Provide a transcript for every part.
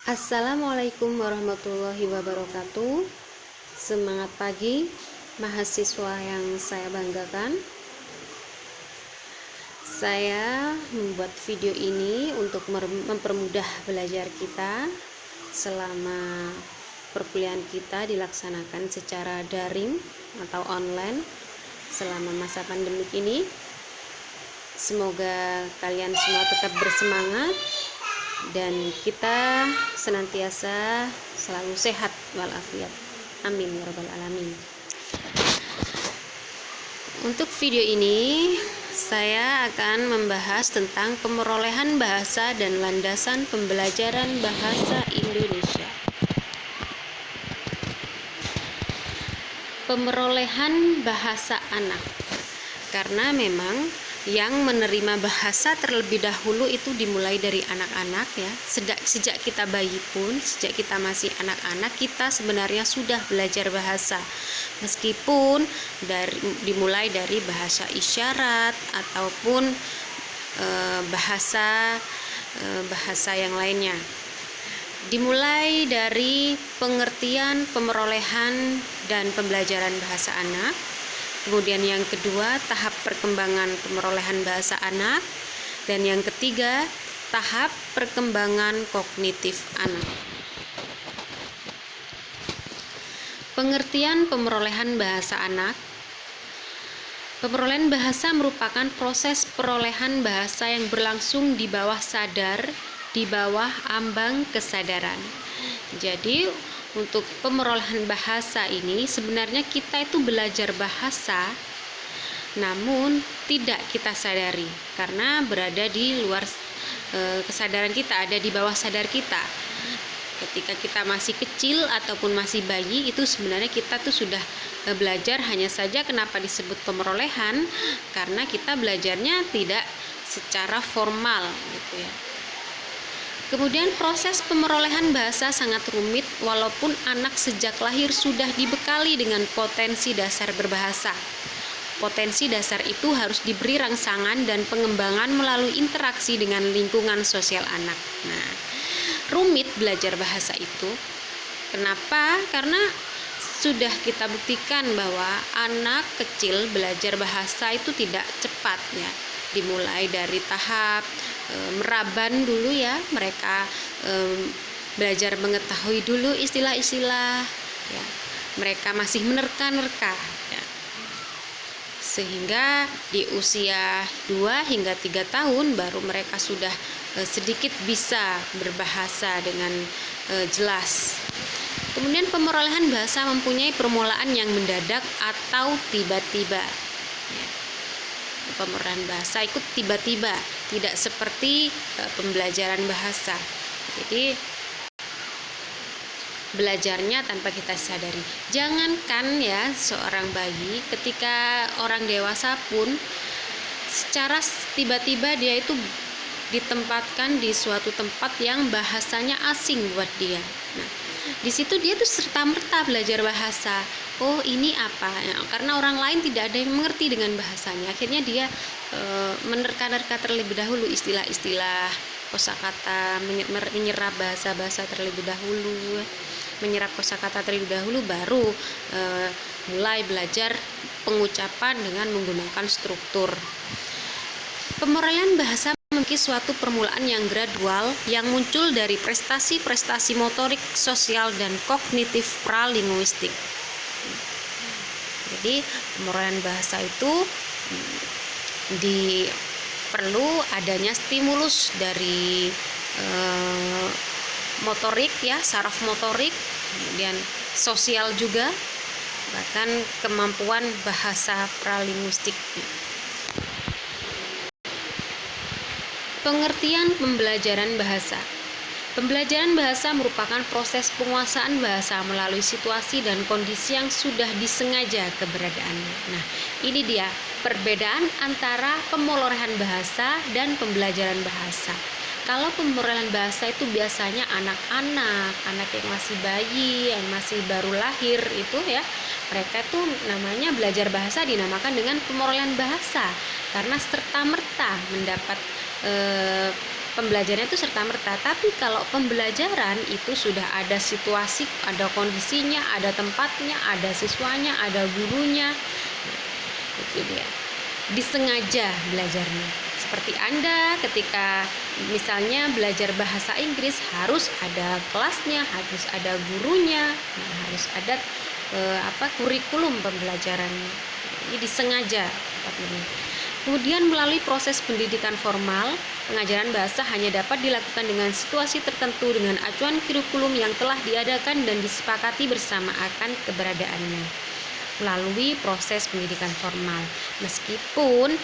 Assalamualaikum warahmatullahi wabarakatuh. Semangat pagi mahasiswa yang saya banggakan. Saya membuat video ini untuk mempermudah belajar kita selama perkuliahan kita dilaksanakan secara daring atau online selama masa pandemik ini. Semoga kalian semua tetap bersemangat dan kita senantiasa selalu sehat walafiat. Amin ya rabbal alamin. Untuk video ini saya akan membahas tentang pemerolehan bahasa dan landasan pembelajaran bahasa Indonesia. Pemerolehan bahasa anak. Karena memang yang menerima bahasa terlebih dahulu itu dimulai dari anak-anak ya. Sejak kita bayi pun, sejak kita masih anak-anak, kita sebenarnya sudah belajar bahasa. Meskipun dimulai dari bahasa isyarat ataupun bahasa yang lainnya. Dimulai dari pengertian, pemerolehan dan pembelajaran bahasa anak. Kemudian yang kedua, tahap perkembangan pemerolehan bahasa anak. Dan yang ketiga, tahap perkembangan kognitif anak. Pengertian pemerolehan bahasa anak. Pemerolehan bahasa merupakan proses perolehan bahasa yang berlangsung di bawah sadar, di bawah ambang kesadaran. Jadi untuk pemerolehan bahasa ini sebenarnya kita itu belajar bahasa namun tidak kita sadari karena berada di luar kesadaran kita, ada di bawah sadar kita. Ketika kita masih kecil ataupun masih bayi itu sebenarnya kita tuh sudah belajar, hanya saja kenapa disebut pemerolehan karena kita belajarnya tidak secara formal gitu ya. Kemudian proses pemerolehan bahasa sangat rumit walaupun anak sejak lahir sudah dibekali dengan potensi dasar berbahasa. Potensi dasar itu harus diberi rangsangan dan pengembangan melalui interaksi dengan lingkungan sosial anak. Nah, rumit belajar bahasa itu. Kenapa? Karena sudah kita buktikan bahwa anak kecil belajar bahasa itu tidak cepat ya. Dimulai dari tahap meraban dulu ya, mereka belajar mengetahui dulu istilah-istilah ya. Mereka masih menerka-nerka ya. Sehingga di usia 2 hingga 3 tahun baru mereka sudah sedikit bisa berbahasa dengan jelas. Kemudian pemerolehan bahasa mempunyai permulaan yang mendadak atau tiba-tiba. Pemerolehan bahasa ikut tiba-tiba, tidak seperti pembelajaran bahasa. Jadi belajarnya tanpa kita sadari. Jangankan ya seorang bayi, ketika orang dewasa pun secara tiba-tiba dia itu ditempatkan di suatu tempat yang bahasanya asing buat dia. Nah, di situ dia tuh serta-merta belajar bahasa. Oh, ini apa? Ya, karena orang lain tidak ada yang mengerti dengan bahasanya. Akhirnya dia menerka-nerka terlebih dahulu istilah-istilah, kosakata, menyerap bahasa-bahasa terlebih dahulu, menyerap kosakata terlebih dahulu, baru mulai belajar pengucapan dengan menggunakan struktur. Pemerolehan bahasa memiliki suatu permulaan yang gradual yang muncul dari prestasi-prestasi motorik, sosial, dan kognitif pralinguistik. Jadi pemerolehan bahasa itu perlu adanya stimulus dari motorik ya, saraf motorik, kemudian sosial juga, bahkan kemampuan bahasa pralinguistik. Pengertian pembelajaran bahasa. Pembelajaran bahasa merupakan proses penguasaan bahasa melalui situasi dan kondisi yang sudah disengaja keberadaannya. Nah, ini dia perbedaan antara pemerolehan bahasa dan pembelajaran bahasa. Kalau pemerolehan bahasa itu biasanya anak yang masih bayi, yang masih baru lahir itu ya, mereka tuh namanya belajar bahasa dinamakan dengan pemerolehan bahasa karena serta-merta mendapat pembelajarannya itu serta-merta. Tapi kalau pembelajaran itu sudah ada situasi, ada kondisinya, ada tempatnya, ada siswanya, ada gurunya. Itu dia. Disengaja belajarnya. Seperti Anda ketika misalnya belajar bahasa Inggris harus ada kelasnya, harus ada gurunya, harus ada kurikulum pembelajarannya. Ini disengaja seperti ini. Kemudian melalui proses pendidikan formal, pengajaran bahasa hanya dapat dilakukan dengan situasi tertentu dengan acuan kurikulum yang telah diadakan dan disepakati bersama akan keberadaannya. Melalui proses pendidikan formal, meskipun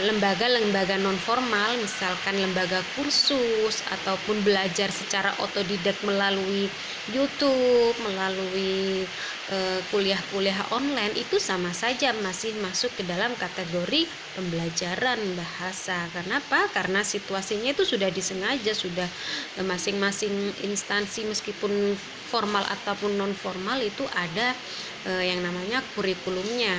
lembaga-lembaga non formal, misalkan lembaga kursus ataupun belajar secara otodidak melalui YouTube, melalui kuliah-kuliah online, itu sama saja masih masuk ke dalam kategori pembelajaran bahasa. Kenapa? Karena situasinya itu sudah disengaja, sudah masing-masing instansi meskipun formal ataupun non formal itu ada yang namanya kurikulumnya.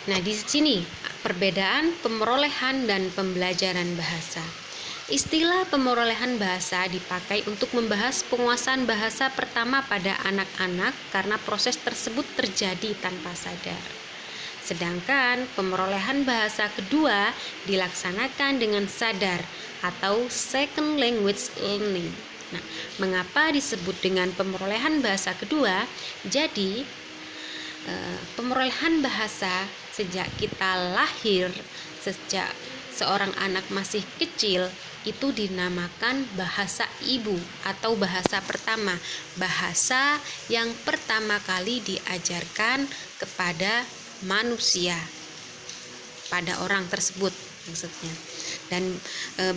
Nah, di sini perbedaan pemerolehan dan pembelajaran bahasa. Istilah pemerolehan bahasa dipakai untuk membahas penguasaan bahasa pertama pada anak-anak karena proses tersebut terjadi tanpa sadar. Sedangkan pemerolehan bahasa kedua dilaksanakan dengan sadar atau second language learning. Nah, mengapa disebut dengan pemerolehan bahasa kedua? Jadi, pemerolehan bahasa sejak kita lahir, sejak seorang anak masih kecil, itu dinamakan bahasa ibu atau bahasa pertama, bahasa yang pertama kali diajarkan kepada manusia, pada orang tersebut maksudnya. Dan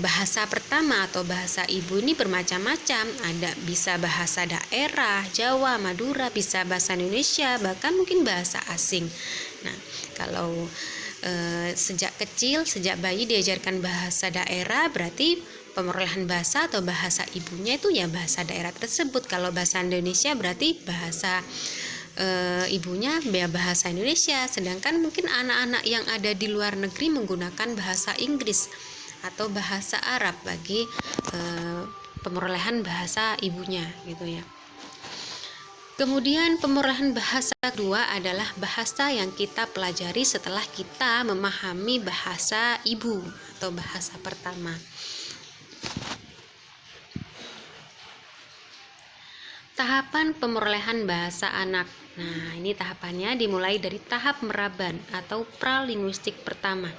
bahasa pertama atau bahasa ibu ini bermacam-macam, ada bisa bahasa daerah, Jawa, Madura, bisa bahasa Indonesia, bahkan mungkin bahasa asing. Nah, kalau sejak kecil, sejak bayi diajarkan bahasa daerah, berarti pemerolehan bahasa atau bahasa ibunya itu ya bahasa daerah tersebut. Kalau bahasa Indonesia berarti bahasa ibunya bahasa Indonesia. Sedangkan mungkin anak-anak yang ada di luar negeri menggunakan bahasa Inggris atau bahasa Arab bagi pemerolehan bahasa ibunya gitu ya. Kemudian pemerolehan bahasa kedua adalah bahasa yang kita pelajari setelah kita memahami bahasa ibu atau bahasa pertama. Tahapan pemerolehan bahasa anak. Nah, ini tahapannya dimulai dari tahap meraban atau pralinguistik pertama.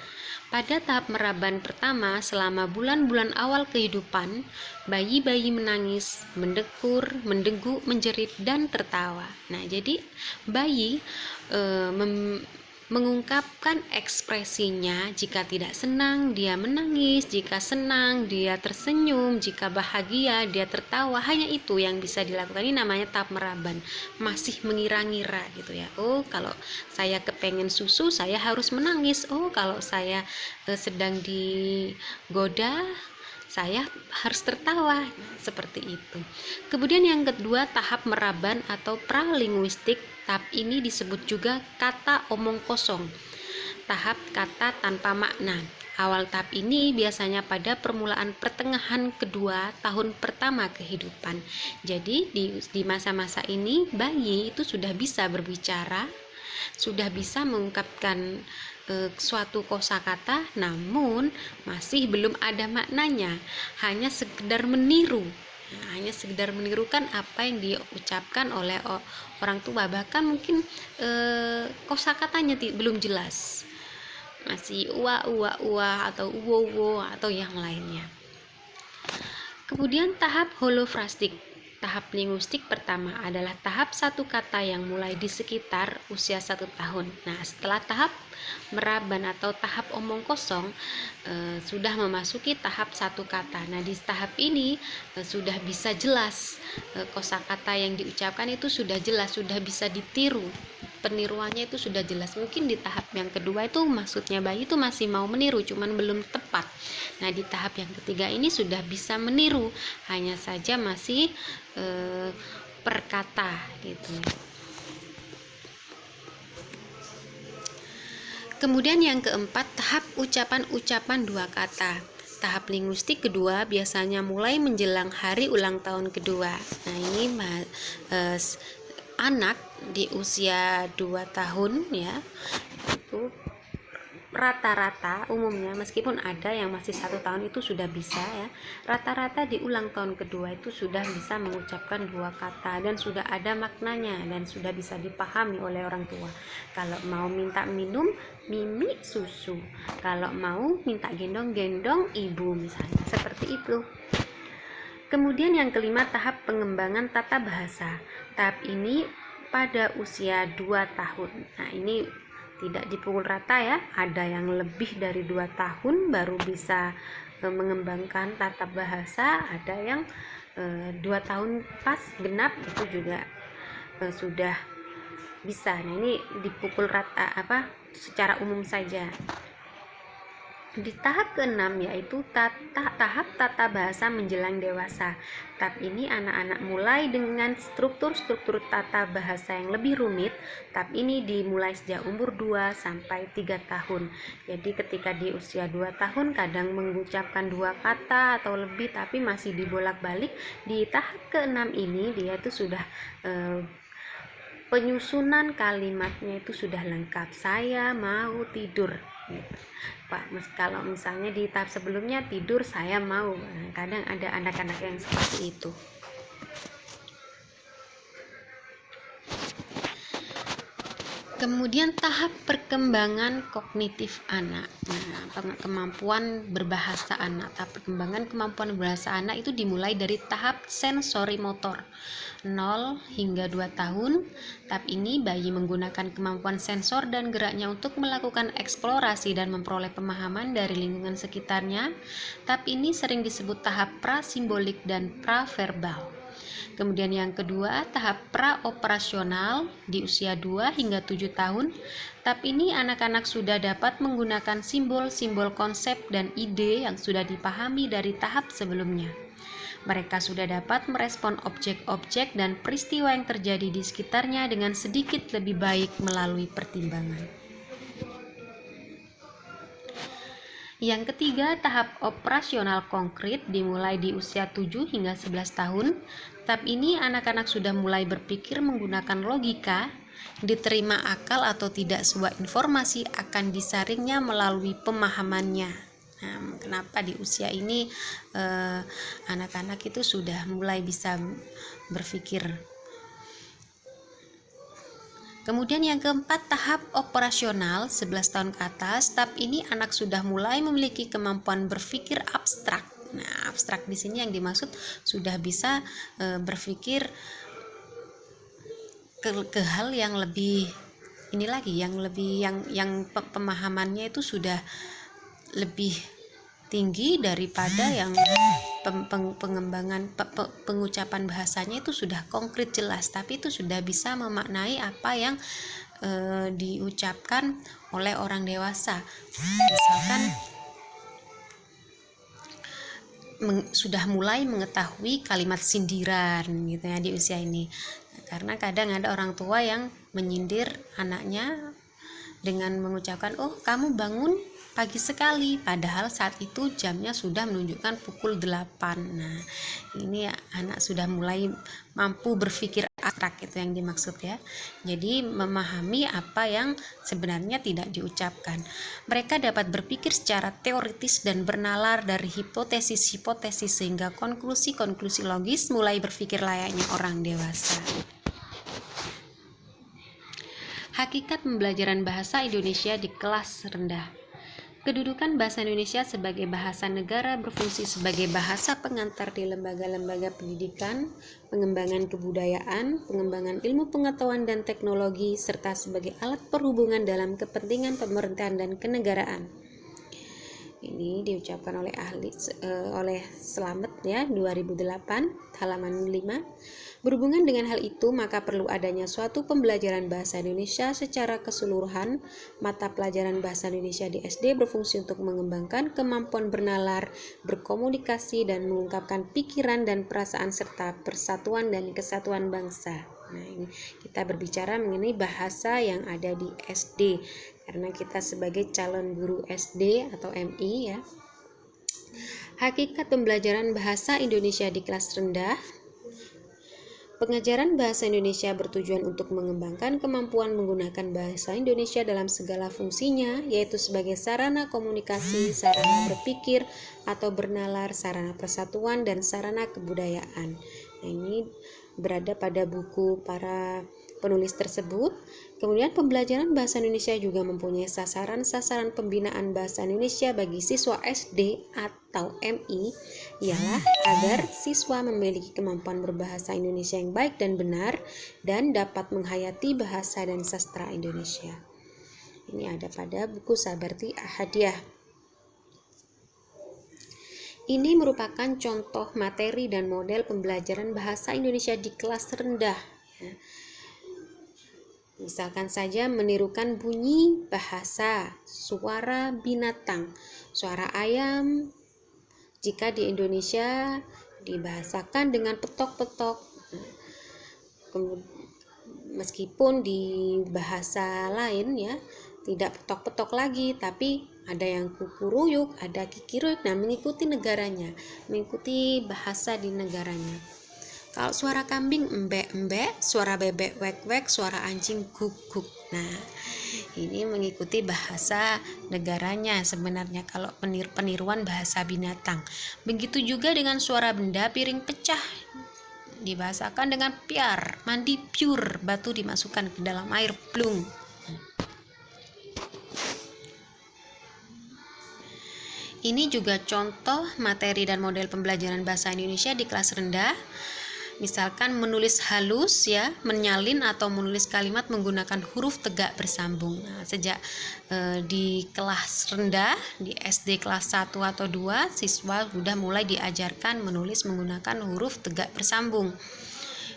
Pada tahap meraban pertama, selama bulan-bulan awal kehidupan, bayi-bayi menangis, mendekur, mendengu, menjerit, dan tertawa. Nah, jadi bayi mengungkapkan ekspresinya. Jika tidak senang, dia menangis. Jika senang, dia tersenyum. Jika bahagia, dia tertawa. Hanya itu yang bisa dilakukan. Ini namanya tahap meraban, masih mengira-ngira gitu ya. Oh, kalau saya kepengen susu, saya harus menangis. Oh, kalau saya sedang digoda, saya harus tertawa. Seperti itu. Kemudian yang kedua, tahap meraban atau pralinguistik. Tahap ini disebut juga kata omong kosong, tahap kata tanpa makna. Awal tahap ini biasanya pada permulaan pertengahan kedua tahun pertama kehidupan. Jadi di masa-masa ini bayi itu sudah bisa berbicara, sudah bisa mengungkapkan suatu kosakata, namun masih belum ada maknanya, hanya sekedar meniru. Hanya sekedar menirukan apa yang diucapkan oleh orang tua, bahkan mungkin kosakatanya belum jelas, masih ua atau uwo atau yang lainnya. Kemudian tahap holofrastik. Tahap linguistik pertama adalah tahap satu kata yang mulai di sekitar usia 1 tahun. Nah, setelah tahap meraban atau tahap omong kosong sudah memasuki tahap satu kata. Nah, di tahap ini sudah bisa jelas kosakata yang diucapkan itu sudah jelas, sudah bisa ditiru. Peniruannya itu sudah jelas. Mungkin di tahap yang kedua itu maksudnya bayi itu masih mau meniru, cuman belum tepat. Nah, di tahap yang ketiga ini sudah bisa meniru, hanya saja masih per kata gitu. Kemudian yang keempat, tahap ucapan-ucapan dua kata. Tahap linguistik kedua biasanya mulai menjelang hari ulang tahun kedua. Nah, ini anak di usia 2 tahun ya, itu rata-rata umumnya, meskipun ada yang masih 1 tahun itu sudah bisa ya, rata-rata di ulang tahun kedua itu sudah bisa mengucapkan 2 kata dan sudah ada maknanya dan sudah bisa dipahami oleh orang tua. Kalau mau minta minum, mimi susu. Kalau mau minta gendong-gendong ibu, misalnya seperti itu. Kemudian yang kelima, tahap pengembangan tata bahasa. Tahap ini pada usia 2 tahun. Nah, ini tidak dipukul rata ya, ada yang lebih dari 2 tahun baru bisa mengembangkan tata bahasa, ada yang 2 tahun pas genap itu juga sudah bisa. Nah, ini dipukul rata secara umum saja. Di tahap ke-6 yaitu tahap tata bahasa menjelang dewasa. Tahap ini anak-anak mulai dengan struktur-struktur tata bahasa yang lebih rumit. Tahap ini dimulai sejak umur 2 sampai 3 tahun. Jadi ketika di usia 2 tahun kadang mengucapkan 2 kata atau lebih tapi masih dibolak-balik. Di tahap ke-6 ini dia itu sudah penyusunan kalimatnya itu sudah lengkap. Saya mau tidur gitu. Pak, kalau misalnya di tahap sebelumnya tidur saya mau, kadang ada anak-anak yang seperti itu. Kemudian tahap perkembangan kognitif anak. Nah, kemampuan berbahasa anak. Tahap perkembangan kemampuan berbahasa anak itu dimulai dari tahap sensori motor 0 hingga 2 tahun. Tahap ini bayi menggunakan kemampuan sensor dan geraknya untuk melakukan eksplorasi dan memperoleh pemahaman dari lingkungan sekitarnya. Tahap ini sering disebut tahap prasimbolik dan praverbal. Kemudian yang kedua, tahap praoperasional di usia 2 hingga 7 tahun. Tahap ini anak-anak sudah dapat menggunakan simbol-simbol konsep dan ide yang sudah dipahami dari tahap sebelumnya. Mereka sudah dapat merespon objek-objek dan peristiwa yang terjadi di sekitarnya dengan sedikit lebih baik melalui pertimbangan. Yang ketiga, tahap operasional konkret dimulai di usia 7 hingga 11 tahun. Tahap ini anak-anak sudah mulai berpikir menggunakan logika, diterima akal atau tidak sebuah informasi akan disaringnya melalui pemahamannya. Nah, kenapa di usia ini anak-anak itu sudah mulai bisa berpikir. Kemudian yang keempat, tahap operasional 11 tahun ke atas. Tahap ini anak sudah mulai memiliki kemampuan berpikir abstrak. Nah, abstrak di sini yang dimaksud sudah bisa berpikir ke hal yang lebih ini lagi, yang pemahamannya itu sudah lebih tinggi daripada yang pengembangan pengucapan bahasanya itu sudah konkret jelas, tapi itu sudah bisa memaknai apa yang diucapkan oleh orang dewasa. Misalkan sudah mulai mengetahui kalimat sindiran gitu ya di usia ini. Karena kadang ada orang tua yang menyindir anaknya dengan mengucapkan, "Oh, kamu bangun pagi sekali," padahal saat itu jamnya sudah menunjukkan pukul 8. Nah, ini anak sudah mulai mampu berpikir abstrak, itu yang dimaksud ya. Jadi memahami apa yang sebenarnya tidak diucapkan. Mereka dapat berpikir secara teoritis dan bernalar dari hipotesis-hipotesis sehingga konklusi-konklusi logis, mulai berpikir layaknya orang dewasa. Hakikat pembelajaran bahasa Indonesia di kelas rendah. Kedudukan bahasa Indonesia sebagai bahasa negara berfungsi sebagai bahasa pengantar di lembaga-lembaga pendidikan, pengembangan kebudayaan, pengembangan ilmu pengetahuan dan teknologi, serta sebagai alat perhubungan dalam kepentingan pemerintahan dan kenegaraan. Ini diucapkan oleh Slamet ya, 2008, halaman 5. Berhubungan dengan hal itu, maka perlu adanya suatu pembelajaran bahasa Indonesia secara keseluruhan. Mata pelajaran bahasa Indonesia di SD berfungsi untuk mengembangkan kemampuan bernalar, berkomunikasi, dan mengungkapkan pikiran dan perasaan serta persatuan dan kesatuan bangsa. Nah, ini kita berbicara mengenai bahasa yang ada di SD. karena kita sebagai calon guru SD atau MI ya. Hakikat pembelajaran bahasa Indonesia di kelas rendah. Pengajaran bahasa Indonesia bertujuan untuk mengembangkan kemampuan menggunakan bahasa Indonesia dalam segala fungsinya, yaitu sebagai sarana komunikasi, sarana berpikir atau bernalar, sarana persatuan, dan sarana kebudayaan. Nah, ini berada pada buku para penulis tersebut. Kemudian pembelajaran bahasa Indonesia juga mempunyai sasaran-sasaran pembinaan bahasa Indonesia bagi siswa SD atau MI, ialah agar siswa memiliki kemampuan berbahasa Indonesia yang baik dan benar dan dapat menghayati bahasa dan sastra Indonesia. Ini ada pada buku Sabarti Ahadiah. Ini merupakan contoh materi dan model pembelajaran bahasa Indonesia di kelas rendah. Misalkan saja menirukan bunyi bahasa, suara binatang, suara ayam. Jika di Indonesia dibahasakan dengan petok-petok, meskipun di bahasa lain ya tidak petok-petok lagi, tapi ada yang kukuruyuk, ada kikiruyuk. Nah, mengikuti negaranya, mengikuti bahasa di negaranya. Kalau suara kambing embek-embek, suara bebek wek-wek, suara anjing guk-guk. Nah, ini mengikuti bahasa negaranya sebenarnya kalau peniruan bahasa binatang. Begitu juga dengan suara benda, piring pecah dibahasakan dengan piar, mandi pure, batu dimasukkan ke dalam air plung. Ini juga contoh materi dan model pembelajaran bahasa Indonesia di kelas rendah. Misalkan menulis halus ya, menyalin atau menulis kalimat menggunakan huruf tegak bersambung. Nah, sejak di kelas rendah, di SD kelas 1 atau 2, siswa sudah mulai diajarkan menulis menggunakan huruf tegak bersambung.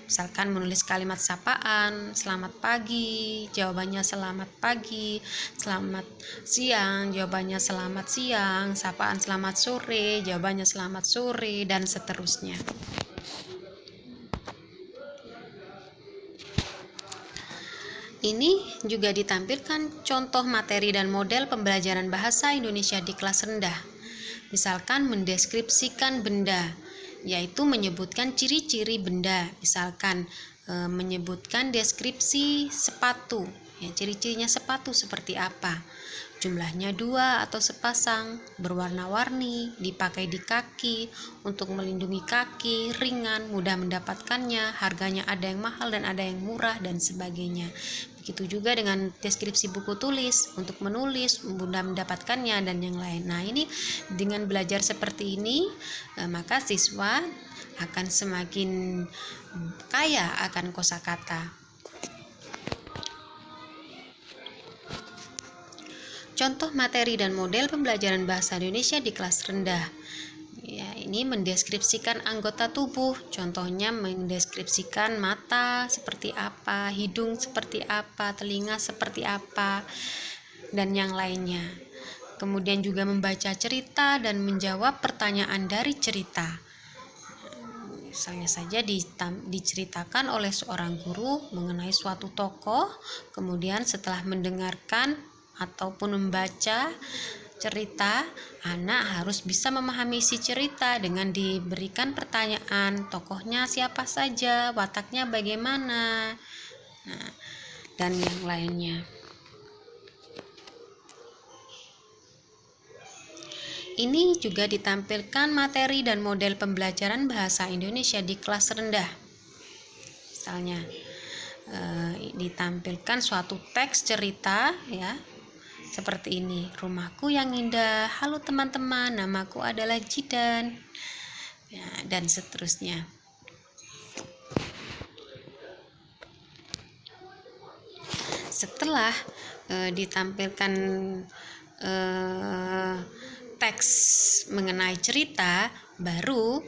Misalkan menulis kalimat sapaan, selamat pagi, jawabannya selamat pagi, selamat siang, jawabannya selamat siang, sapaan selamat sore, jawabannya selamat sore, dan seterusnya. Ini juga ditampilkan contoh materi dan model pembelajaran bahasa Indonesia di kelas rendah. Misalkan mendeskripsikan benda, yaitu menyebutkan ciri-ciri benda. Misalkan menyebutkan deskripsi sepatu, ya, ciri-cirinya sepatu seperti apa. Jumlahnya 2 atau sepasang, berwarna-warni, dipakai di kaki, untuk melindungi kaki, ringan, mudah mendapatkannya, harganya ada yang mahal dan ada yang murah, dan sebagainya. Begitu juga dengan deskripsi buku tulis, untuk menulis, mudah mendapatkannya, dan yang lain. Nah, ini dengan belajar seperti ini, maka siswa akan semakin kaya akan kosakata. Contoh materi dan model pembelajaran bahasa Indonesia di kelas rendah. Ya, ini mendeskripsikan anggota tubuh. Contohnya mendeskripsikan mata seperti apa, hidung seperti apa, telinga seperti apa, dan yang lainnya. Kemudian juga membaca cerita dan menjawab pertanyaan dari cerita. Misalnya saja diceritakan oleh seorang guru mengenai suatu tokoh, kemudian setelah mendengarkan ataupun membaca cerita, anak harus bisa memahami isi cerita dengan diberikan pertanyaan, tokohnya siapa saja, wataknya bagaimana, nah, dan yang lainnya. Ini juga ditampilkan materi dan model pembelajaran bahasa Indonesia di kelas rendah. Misalnya ditampilkan suatu teks cerita ya, seperti ini. Rumahku yang indah, halo teman-teman, namaku adalah Jidan, ya, dan seterusnya. Setelah ditampilkan teks mengenai cerita, baru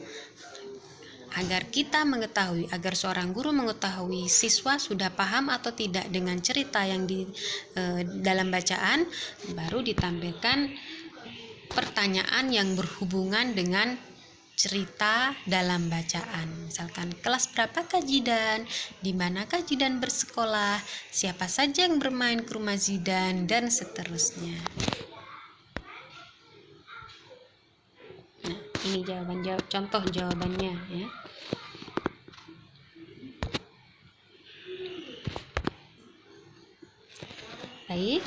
agar kita mengetahui, agar seorang guru mengetahui siswa sudah paham atau tidak dengan cerita yang di dalam bacaan, baru ditampilkan pertanyaan yang berhubungan dengan cerita dalam bacaan. Misalkan kelas berapakah Jidan, di manakah Jidan bersekolah, siapa saja yang bermain ke rumah Zidan, dan seterusnya. Nah, ini contoh jawabannya ya. Baik,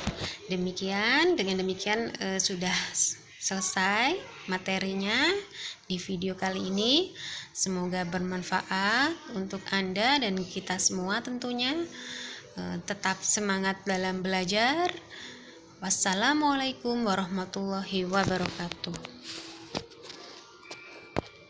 dengan demikian sudah selesai materinya di video kali ini. Semoga bermanfaat untuk Anda dan kita semua tentunya. Tetap semangat dalam belajar. Wassalamualaikum warahmatullahi wabarakatuh.